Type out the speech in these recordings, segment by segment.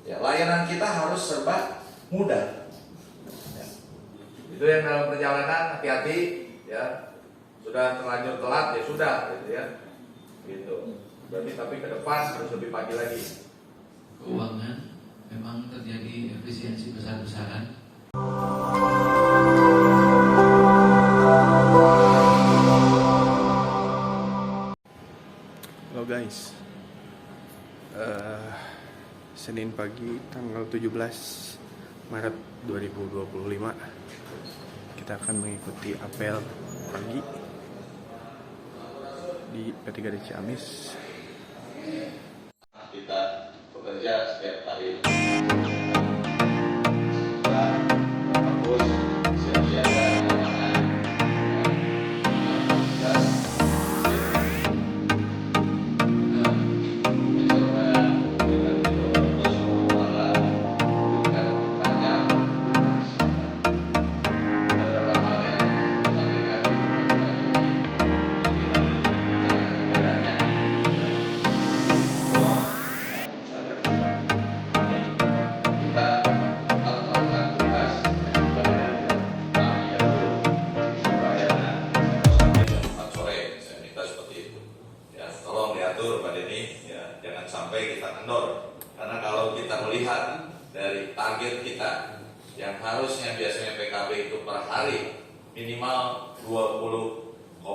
Ya, layanan kita harus serba mudah. Ya. Itu yang dalam perjalanan hati-hati ya. Sudah terlanjur telat ya sudah gitu ya. Gitu. Berarti tapi ke depan harus lebih pagi lagi. Keuangan memang terjadi efisiensi besar-besaran. Halo guys, Senin pagi tanggal 17 Maret 2025 kita akan mengikuti apel pagi di P3D Ciamis. Kita bekerja setiap hari. Jangan sampai kita kendor, karena kalau kita melihat dari target kita yang harusnya biasanya PKB itu per hari minimal 20,45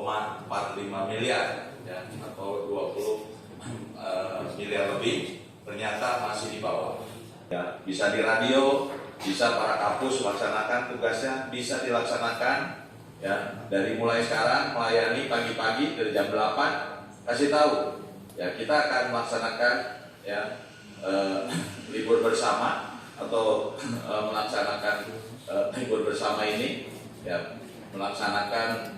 miliar ya, atau 20 miliar lebih, ternyata masih di bawah ya. Bisa di radio, bisa para kampus melaksanakan tugasnya, bisa dilaksanakan ya, dari mulai sekarang melayani pagi-pagi dari jam 8 kasih tahu ya, kita akan melaksanakan ya libur bersama atau melaksanakan libur bersama ini ya, melaksanakan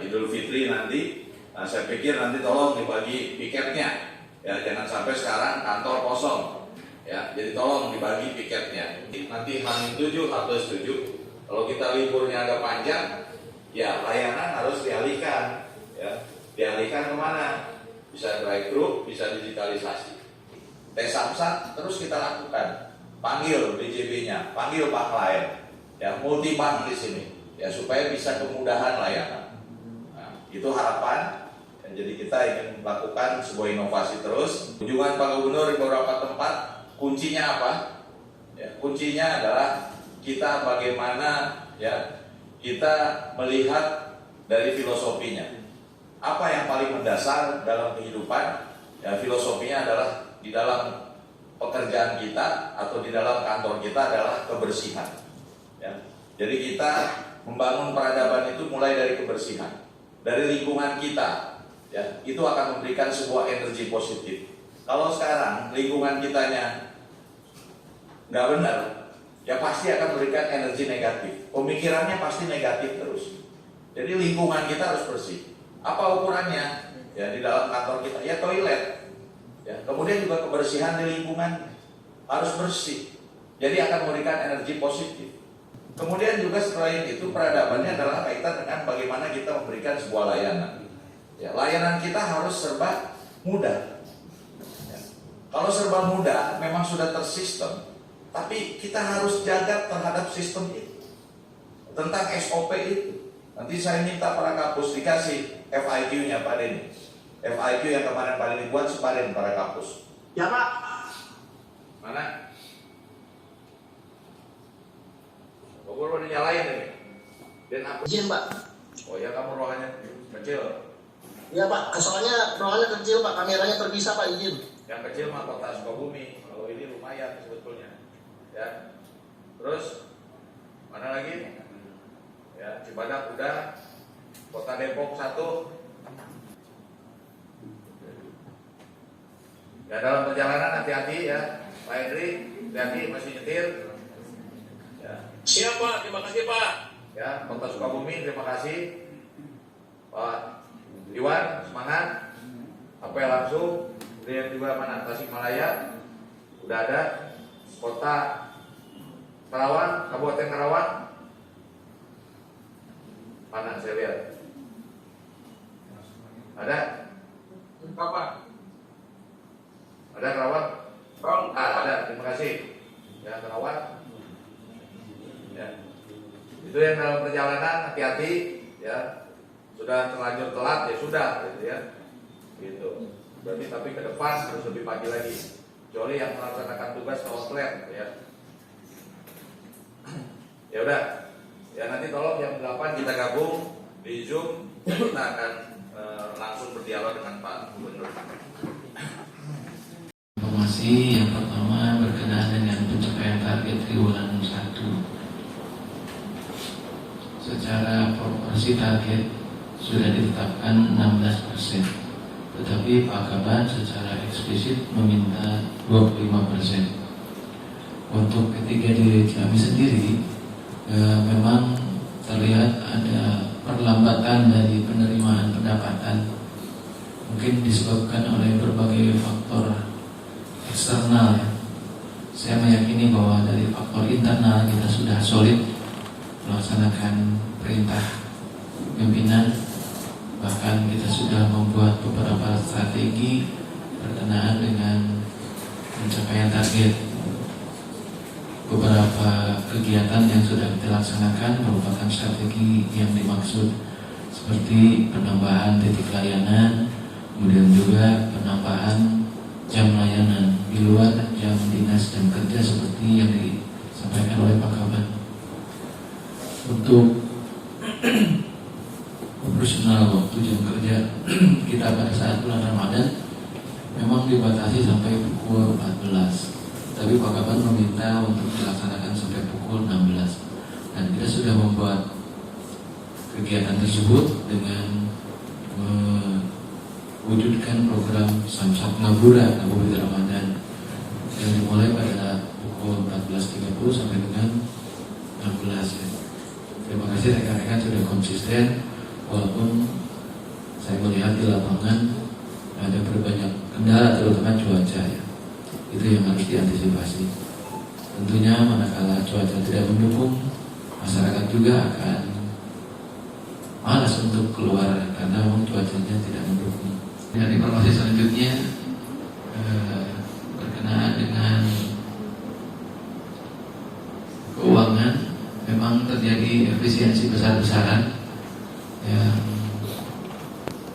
Idul Fitri nanti. Nah, saya pikir nanti tolong dibagi piketnya ya, jangan sampai sekarang kantor kosong ya, jadi tolong dibagi piketnya. Nanti H-7 atau H-7 kalau kita liburnya agak panjang ya, layanan harus dialihkan ya. Dialihkan kemana? Bisa drive-thru, bisa digitalisasi. Tes samsat terus kita lakukan. Panggil BJB-nya, panggil Pak klien, ya multi bank di sini, ya supaya bisa kemudahan layanan. Nah, itu harapan. Dan jadi kita ingin melakukan sebuah inovasi terus. Kunjungan Pak Gubernur di beberapa tempat, kuncinya apa? Ya, kuncinya adalah kita bagaimana ya kita melihat dari filosofinya. Apa yang paling mendasar dalam kehidupan? Ya, filosofinya adalah di dalam pekerjaan kita atau di dalam kantor kita adalah kebersihan. Ya. Jadi kita membangun peradaban itu mulai dari kebersihan, dari lingkungan kita. Ya, itu akan memberikan sebuah energi positif. Kalau sekarang lingkungan kitanya nggak benar, ya pasti akan memberikan energi negatif. Pemikirannya pasti negatif terus. Jadi lingkungan kita harus bersih. Apa ukurannya? Ya, di dalam kantor kita ya toilet. Ya, kemudian juga kebersihan di lingkungan harus bersih. Jadi akan memberikan energi positif. Kemudian juga setelah itu peradabannya adalah kaitan dengan bagaimana kita memberikan sebuah layanan. Ya, layanan kita harus serba mudah. Ya. Kalau serba mudah memang sudah tersistem, tapi kita harus jaga terhadap sistem itu. Tentang SOP itu. Nanti saya minta para kampus dikasih FIQ-nya Pak Denny. FIQ yang kemarin Pak Denny buat separin para kampus. Ya Pak. Mana? Pokoknya udah nyalain ini. Dan apa? Izin Pak. Oh ya, kamu ruangannya kecil. Ya Pak, soalnya ruangannya kecil Pak, kameranya terpisah Pak, izin. Yang kecil mah kota Sukabumi. Kalau ini lumayan sebetulnya. Ya. Terus mana lagi? Ya, Cibadak udah, Kota Depok 1. Ya, dalam perjalanan hati-hati ya, Pak Hendri, hati-hati masih nyetir. Ya. Siap Pak, terima kasih Pak. Ya, Kota Sukabumi terima kasih. Pak Iwan semangat. Apel langsung. Kemudian juga mana Tasikmalaya udah ada. Kota Karawang, Kabupaten Karawang. Mana saya lihat? Ada? Apa? Ada Karawang? Bang, ada, terima kasih. Ya, terawat. Ya. Itu yang dalam perjalanan hati-hati, ya. Sudah terlanjur telat ya sudah, gitu ya. Gitu. Berarti tapi ke depan harus lebih pagi lagi. Kecuali yang melaksanakan tugas outlet, ya. Ya udah. Ya nanti tolong jam 8 kita gabung di Zoom. Kita akan langsung berdialog dengan Pak Gubernur. Informasi yang pertama berkenaan dengan pencapaian target triwulan 1. Secara proporsi target sudah ditetapkan 16%, tetapi Pak Kaban secara eksplisit meminta 25%. Untuk ketiga di Ciamis sendiri, memang terlihat ada perlambatan dari penerimaan pendapatan, mungkin disebabkan oleh berbagai faktor eksternal. Saya meyakini bahwa dari faktor internal kita sudah solid melaksanakan perintah pimpinan, bahkan kita sudah membuat beberapa strategi berkenaan dengan pencapaian target. Beberapa kegiatan yang sudah kita laksanakan merupakan strategi yang dimaksud, seperti penambahan titik layanan, kemudian juga penambahan jam layanan di luar jam dinas dan kerja seperti yang disampaikan oleh Pak Kaban. Untuk operasional waktu jam kerja kita pada saat bulan Ramadan memang dibatasi sampai pukul 14, tapi Pak Kaban meminta untuk dilaksanakan sampai pukul 16, dan kita sudah membuat kegiatan tersebut dengan wujudkan program Samsat Ngabura Ngabuburit Ramadan yang dimulai pada pukul 14.30 sampai dengan 16 ya. Terima kasih rekan-rekan sudah konsisten, walaupun saya melihat di lapangan ada berbanyak kendala, terutama cuaca ya. Itu yang harus diantisipasi. Tentunya manakala cuaca tidak mendukung, masyarakat juga akan malas untuk keluar karena memang cuacanya tidak mendukung. Dan informasi selanjutnya berkenaan dengan keuangan, memang terjadi efisiensi besar-besaran yang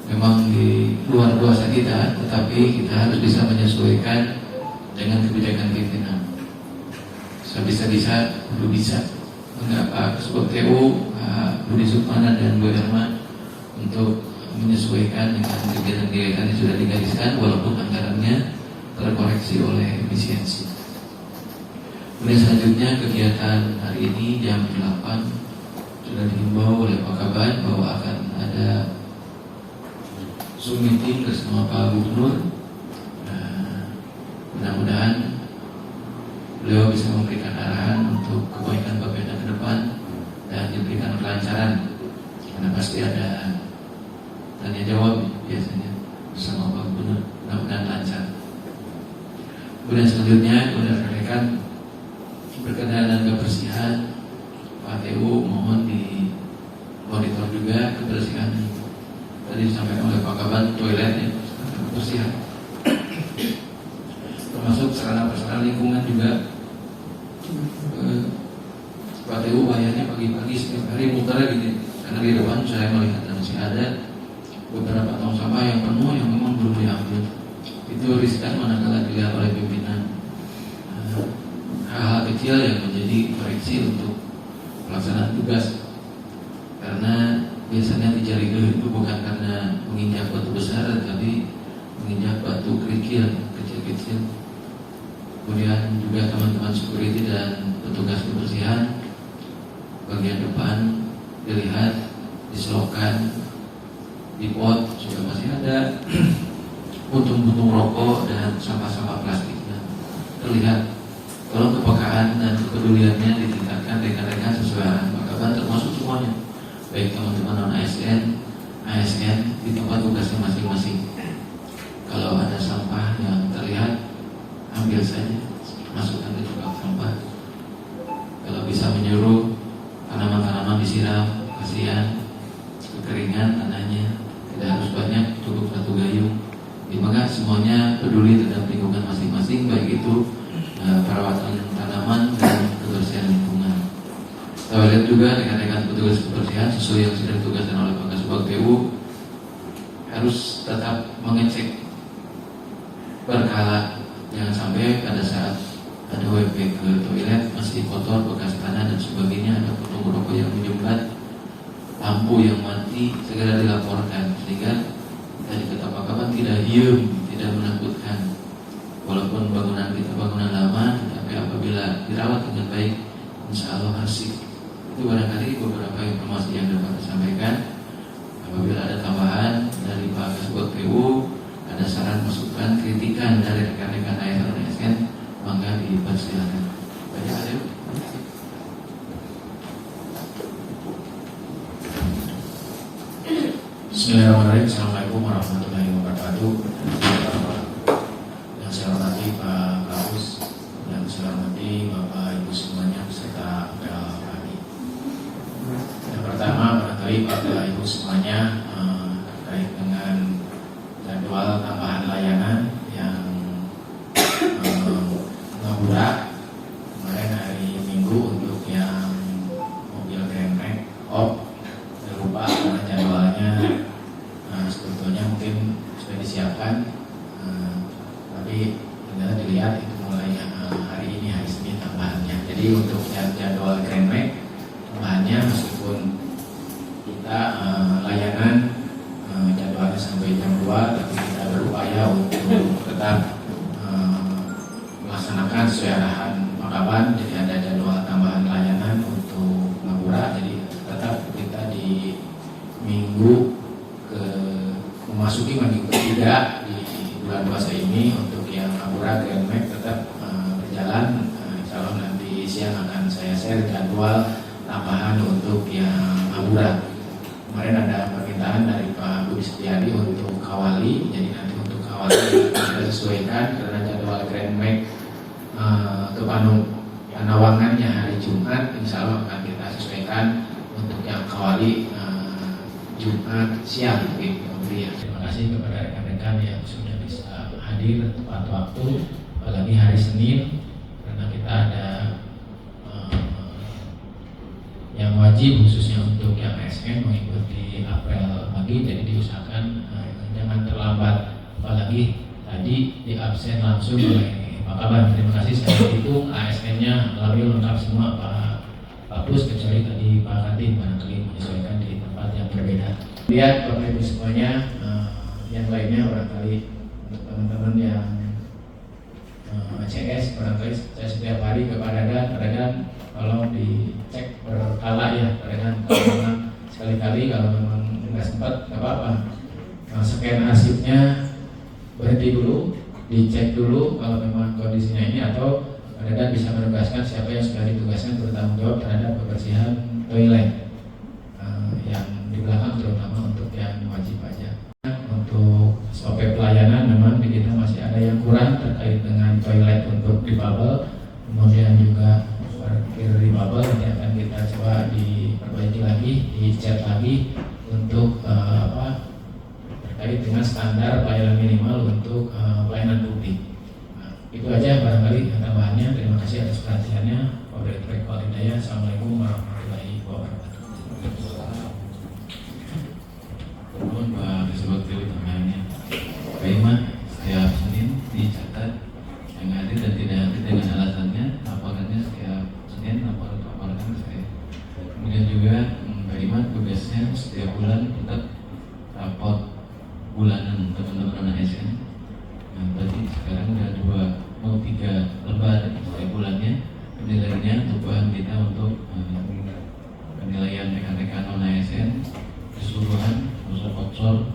memang di luar kuasa kita, tetapi kita harus bisa menyesuaikan dengan kebijakan pimpinan. Sebisa-bisa, perlu bisa. Pak Ketua TU, Pak Budi Sukmana dan Bu Herman untuk menyesuaikan dengan kegiatan-kegiatan yang sudah digariskan, walaupun anggarannya terkoreksi oleh efisiensi. Kemudian selanjutnya kegiatan hari ini jam 8 sudah dihimbau oleh Pak Kaban bahwa akan ada Zoom meeting bersama Pak Gubernur. Mudah-mudahan beliau bisa memberikan arahan untuk kebaikan Bapeda ke depan dan diberikan kelancaran, karena pasti ada tanya jawab biasanya bersama Pak Gubernur. Mudah-mudahan lancar. Kemudian selanjutnya rekan-rekan berkenaan dengan kebersihan, Pak TU mohon di monitor juga kebersihan. Tadi disampaikan oleh Pak Kaban toiletnya kebersihan, termasuk sarana-prasarana lingkungan juga. Pak TU bayarnya pagi-pagi setiap hari muter gitu, karena di depan saya melihat masih ada beberapa tong sampah yang penuh yang memang belum diambil. Itu riskan manakala dilihat oleh pimpinan. Hal-hal kecil yang menjadi koreksi untuk pelaksanaan tugas, karena biasanya dicari itu bukan karena menginjak batu besar, tapi menginjak batu kerikil kecil-kecil. Kemudian juga teman-teman security dan petugas kebersihan bagian depan dilihat diselokan, di pot juga masih ada puntung-puntung rokok dan sampah-sampah plastiknya terlihat. Tolong kepekaan dan kepeduliannya ditingkatkan rekan-rekan sesuai arahan Pak Kaban, termasuk semuanya, baik teman-teman non ASN, ASN di tempat tugasnya masing-masing. Kalau ada sampah yang terlihat, ambil saja, masukkan ke tempat sampah. Kalau bisa menyuruh tanaman-tanaman disiram, kasihan kekeringan tanahnya, tidak harus banyak, cukup satu gayung. Maka semuanya peduli terhadap lingkungan masing-masing, baik itu toilet juga rekan-rekan petugas kebersihan sesuai yang sudah ditugaskan oleh Pak Kasubag PU harus tetap mengecek berkala, jangan sampai pada saat ada WP ke toilet masih kotor, bekas tanah dan sebagainya, ada puntung rokok yang menyumbat, lampu yang mati, segera dilaporkan sehingga dari Kota Pakaban tidak diem, tidak menakutkan. Walaupun bangunan kita bangunan lama, tapi apabila dirawat dengan baik, insya Allah asik. Itu barangkali beberapa informasi yang dapat disampaikan. Apabila ada tambahan dari Pak Kasubag PU, ada saran masukan, kritikan dari rekan-rekan ASN dan ASN, maka dipersilakan. Banyak ada. Bismillahirrahmanirrahim. Assalamualaikum warahmatullahi wabarakatuh. Yang saya hormati Pak Kapus, yang saya hormati Bapak Ibu semuanya beserta kami. Yang pertama, barangkali Bapak Ibu semuanya terkait dengan jadwal tambahan layanan yang Ngabura kemarin hari Minggu untuk yang mobil Grand Max lupa karena jadwalnya sebetulnya mungkin sudah disiapkan, tapi ternyata dilihat itu mulai hari ini, hari Senin tambahannya. Jadi untuk jadwal Grand Max tambahannya, meskipun kita layanan jadwalnya sampai jam 2, tapi kita berupaya untuk tetap melaksanakan sesuai arahan Pakaban. Jadi ada jadwal tambahan layanan untuk Ngabura. Jadi tetap kita di minggu memasuki minggu ketiga di bulan puasa ini untuk yang Ngabura Grand Max tetap berjalan. Insya Allah nanti siang akan saya share jadwal tambahan untuk yang Ngabura. Kemarin ada permintaan dari Pak Budi Setiadi untuk Kawali, jadi nanti untuk Kawali kita sesuaikan karena jadwal Grand Max ke Panawangannya hari Jumat, insya Allah akan kita sesuaikan untuk yang Kawali Jumat siang. Ya, terima kasih kepada rekan-rekan yang sudah bisa hadir tepat waktu, apalagi hari Senin karena kita ada yang wajib khususnya untuk yang ASN mengikuti apel pagi, jadi diusahakan jangan terlambat, apalagi tadi di absen langsung oleh Pak Kaban. Terima kasih, saya hitung ASN-nya lalu lengkap semua Pak Pus, kecuali tadi Pak Katin barangkali menyesuaikan di tempat yang berbeda. Lihat Bapak Ibu semuanya, yang lainnya barangkali untuk teman-teman yang ACS, barangkali saya setiap hari ke Pak Dadan, tolong dicek berkala ya Pak Dadan, kalau memang sekali-kali kalau memang nggak sempat nggak apa-apa, scan arsipnya berhenti dulu, dicek dulu kalau memang kondisinya ini, atau Pak Dadan bisa menugaskan siapa yang sudah ditugaskan bertanggung jawab terhadap kebersihan toilet yang di belakang, terutama untuk yang wajib pajak. Untuk SOP pelayanan memang di kita masih ada yang kurang terkait dengan toilet untuk difabel, kemudian juga parkir difabel nanti akan kita coba diperbaiki lagi, dicat lagi untuk terkait dengan standar pelayanan minimal untuk pelayanan publik. Itu aja barangkali tambahannya. Terima kasih atas perhatiannya. Wabillahi. Assalamualaikum warahmatullahi wabarakatuh. Mohon Pak Kasubag PU tambahannya. Pak Iman, setiap Senin dicatat yang hadir dan tidak hadir dengan alasannya, laporannya setiap Senin laporan saya. Kemudian juga Pak Iman tugasnya setiap bulan tetap raport bulanan teman-teman ASN. Nah, berarti sekarang udah 3 lembar setiap bulannya penilaiannya untuk bahan kita untuk penilaian rekan-rekan non ASN keseluruhan sponsor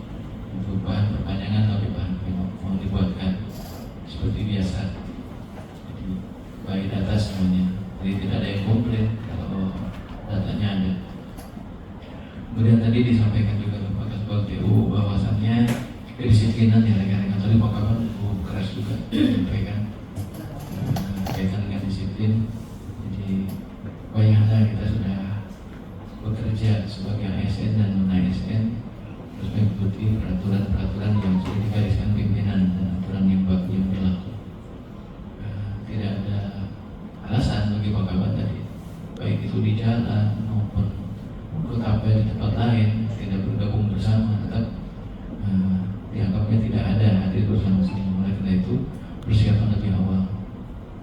untuk bahan perpanjangan tapi bahan mau dibuatkan seperti biasa. Jadi baik data semuanya, jadi tidak ada yang komplain kalau datanya ada. Kemudian tadi disampaikan juga Pak Kasubag PU bahwasannya kedisiplinan ya rekan-rekan, tadi Pak Kaban keras juga disampaikan kaitan dengan disiplin. Jadi bayangkan kita sudah bekerja sebagai ASN dan non ASN terus mengikuti peraturan-peraturan yang sudah digariskan pimpinan dan aturan yang berlaku. Tidak ada alasan bagi Pak Kaban tadi baik itu di jalan maupun ikut apel di tempat lain, tidak bergabung bersama, tetap dianggapnya tidak ada hadir bersama-sama. Oleh karena itu persiapan lebih awal.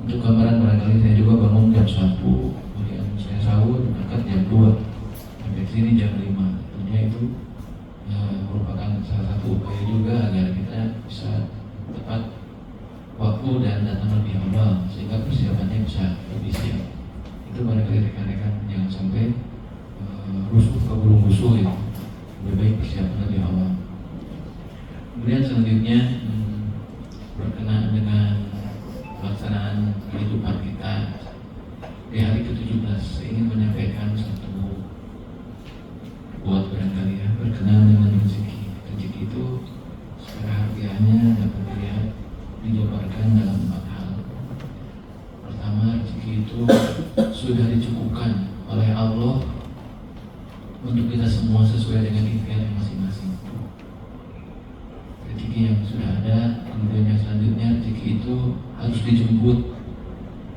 Untuk gambaran barangkali saya juga bangun jam 1, kemudian saya sahur berangkat jam 2, sampai sini jam 5. Tentunya itu merupakan salah satu upaya juga agar kita bisa tepat waktu dan datang lebih awal sehingga persiapannya bisa lebih siap. Itu barangkali rekan-rekan jangan sampai rusuh ke burung rusuh ya. Lebih baik persiapan lebih awal. Kemudian selanjutnya berkenaan dengan pelaksanaan kehidupan kita di hari ke-17, saya ingin menyampaikan satu buat barangkali ya, berkenaan dengan rezeki. Rezeki itu secara harfiahnya dapat dilihat dijabarkan dalam 4 hal. Pertama, rezeki itu sudah dicukupkan oleh Allah untuk kita semua sesuai dengan ikhtiar masing-masing. Rezeki yang sudah ada. Kemudian yang selanjutnya, rezeki itu harus dijemput.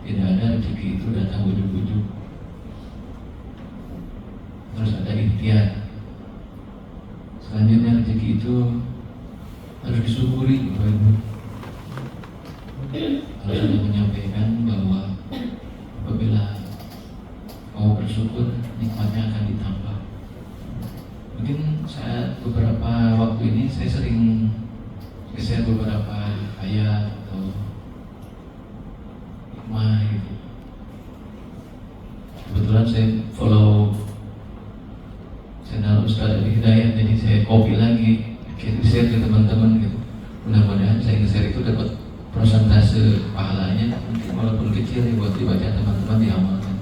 Tidak ada rezeki itu datang ujuk-ujuk. Harus ada ikhtiar. Selanjutnya, rezeki itu harus disyukuri, Bapak Ibu. Kalau sudah menyampaikan bahwa apabila mau bersyukur, nikmatnya akan ditambah. Mungkin saat beberapa waktu ini saya sering share beberapa ayat atau hikmah gitu. Kebetulan saya follow channel Ustaz Ali Hidayat, jadi saya copy lagi, share ke teman-teman gitu. Mudah-mudahan saya nge-share itu dapat persentase pahalanya, mungkin walaupun kecil ya, buat dibaca teman-teman, diamalkan.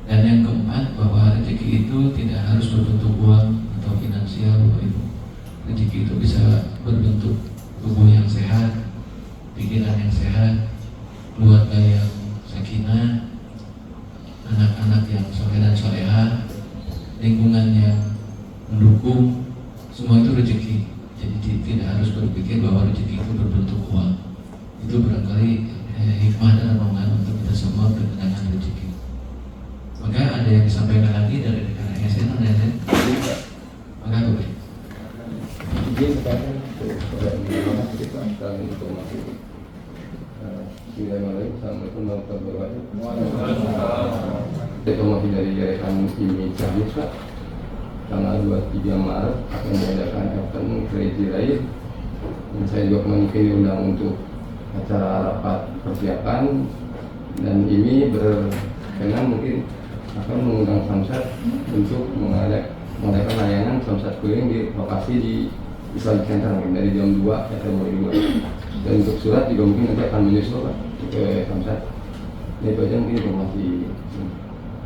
Dan yang keempat, bahwa rezeki itu tidak harus berbentuk uang atau finansial, Bapak Ibu. Rezeki itu bisa berbentuk tubuh yang sehat, pikiran yang sehat, keluarga yang sakinah, anak-anak yang soleh dan soleha, lingkungan yang mendukung. Semua itu rezeki. Jadi tidak harus berpikir bahwa rezeki itu berbentuk uang. Itu barangkali hikmah dan renungan untuk kita semua berkenaan dengan rezeki. Maka ada yang disampaikan lagi dari rekan ASN, maka boleh. Izin sekarang kepada kita akan informasi. Bismillahirrahmanirrahim. Assalamualaikum warahmatullahi wabarakatuh. Informasi dari rekan ini Kadis, Pak. Tanggal 23 Maret akan diadakan event Crazy Ride. Dan saya juga memiliki undang untuk acara rapat persiapan, dan ini berkenan mungkin akan mengundang Samsat untuk mengadakan layanan Samsat keliling di lokasi di Islamic Center mungkin dari jam 2 atau mulai 2. Dan untuk surat juga mungkin nanti akan menyusul Pak ke Samsat. Itu aja mungkin informasi.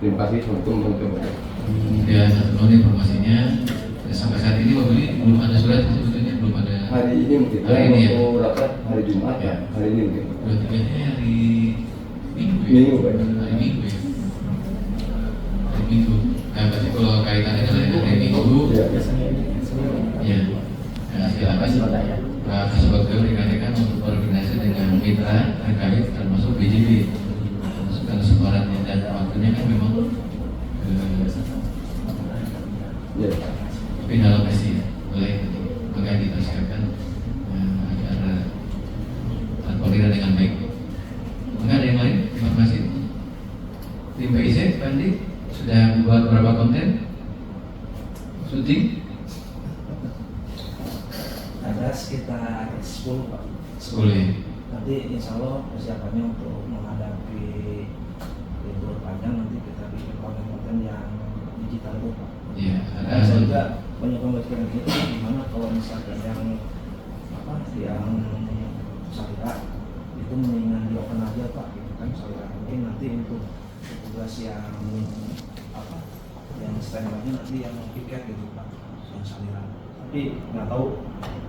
Terima kasih. Assalamualaikum warahmatullahi wabarakatuh. Ya, satu informasinya sampai saat ini Bapak ini belum ada surat sebetulnya, belum ada. Hari ini mungkin. Hari ini ya. Mau rapat hari Jumat ya. Hari ini mungkin. Berarti hari Minggu. Minggu, Pak. Hari Minggu ya. Hari Minggu. Nah, berarti kalau kaitannya dengan hari Minggu, Ya. ya. Nah, silakan Pak sebagai rekan-rekan untuk berkoordinasi dengan mitra terkait termasuk BJB. Masukkan sebarannya dan waktunya kan memang Ya. tapi dalam mesti boleh maka kita siapkan agar terkoordinir dengan baik. Maka ada yang lain informasi? Tim PIC, Pak Andi sudah membuat beberapa konten syuting? Ada sekitar 10 Pak. 10 ya? Nanti insya Allah persiapannya untuk menghadapi libur panjang, nanti kita bikin konten-konten yang digital itu Pak. Iya, Dan saya juga banyak membagikan itu gimana kalau misalkan yang syariah itu mendingan di open aja Pak, gitu kan syariah. Mungkin nanti untuk tugas yang yang standarnya nanti yang piket gitu Pak, yang syariah. Tapi nggak tahu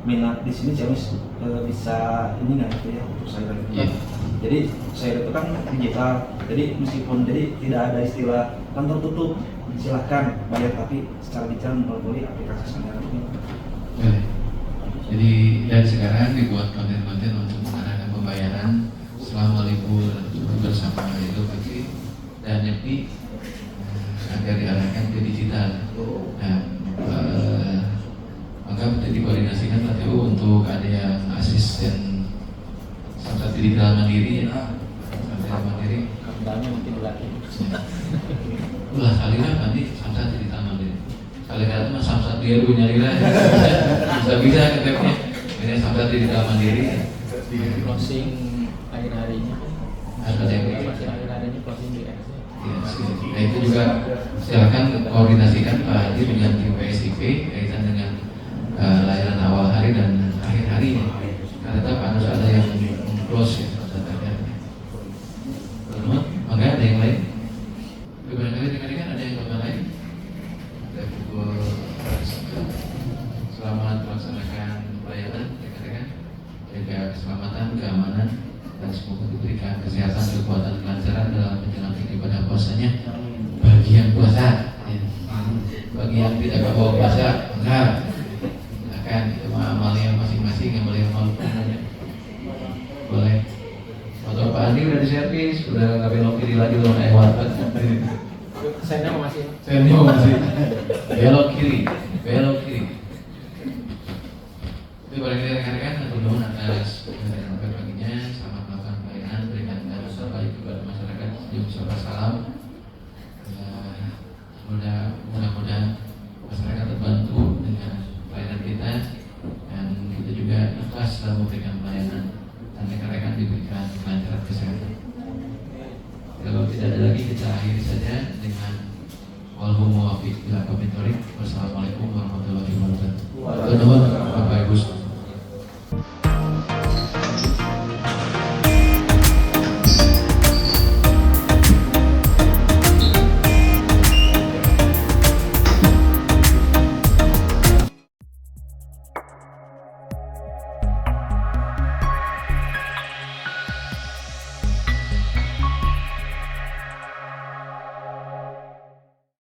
minat di sini Jamis bisa ini nggak gitu ya untuk syariah itu kan. Jadi syariah itu kan digital, jadi meskipun jadi tidak ada istilah kan tertutup, silahkan bayar, tapi secara digital melalui aplikasi syariah ini. Boleh. Jadi dari sekarang dibuat konten-konten untuk mengarahkan pembayaran selama libur bersama Idul Fitri dan nyepi agar diarahkan ke digital. Nah, maka dikoordinasikan KPU untuk ada yang asisten samsat digital mandiri ya, samsat mandiri. Kampanye mungkin lagi. Ulah kali lah nanti samsat digital mandiri. Kali kali itu samsat dia dulu nyari lah, bisa ketepnya. Ini samsat digital mandiri. Di closing akhir harinya. Ada yang masih akhir harinya closing di RC. ya, nah itu juga silakan koordinasikan Pak Haji dengan tim PSIP kaitan dengan layanan awal hari dan akhir hari. Karena tetap harus ada yang close ya, maka ada yang lain. Barangkali dengar-dengar ada yang lain. Dari pukul 1. Selamat melaksanakan pelayanan, rekan-rekan. Jaga keselamatan, keamanan, dan semoga diberikan kesehatan, kekuatan, kelancaran dalam menjalankan ibadah puasanya. Bagi yang puasa, ya. Bagi yang tidak bawa puasa, enggak. Silakan itu amalnya masing-masing, amal yang mau boleh. Motor Pak Andi udah diservis, udah nggak belok kiri lagi loh naik warteg. Saya masih. Saya masih belok kiri. Itu barangkali rekan-rekan teman-teman atas paginya, selamat melakukan pelayanan, berikan yang terbaik kepada masyarakat. Selamat salam. Mudah-mudahan masyarakat terbantu dengan pelayanan kita dan kita juga ikhlas dalam memberikan pelayanan dan rekan-rekan diberikan kelancaran kesehatan. Kalau tidak ada lagi kita akhiri saja dengan walhum muwafiq ila aqwamit thoriq. Wassalamualaikum warahmatullahi wabarakatuh. Bapak Ibu.